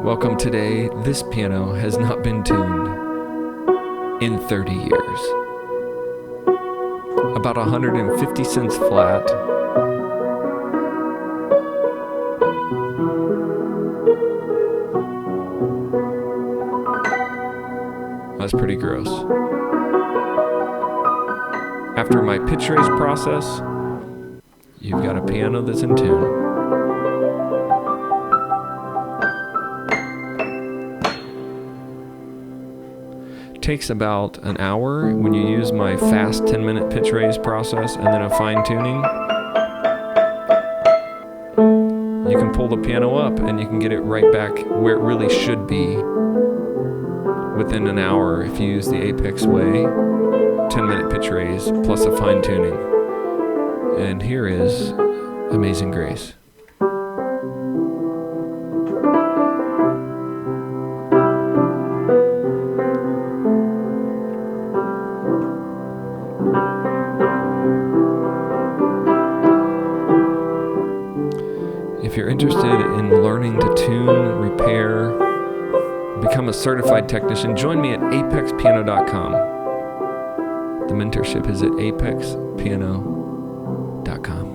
Welcome today. This piano has not been tuned in 30 years. About 150 cents flat. That's pretty gross. After my pitch raise process, you've got a piano that's in tune. Takes about an hour when you use my fast 10-minute pitch raise process and then a fine tuning. You can pull the piano up and you can get it right back where it really should be within an hour if you use the Apex way, 10-minute pitch raise plus a fine tuning. And here is Amazing Grace. If you're interested in learning to tune, repair, become a certified technician, join me at apexpiano.com. The mentorship is at apexpiano.com.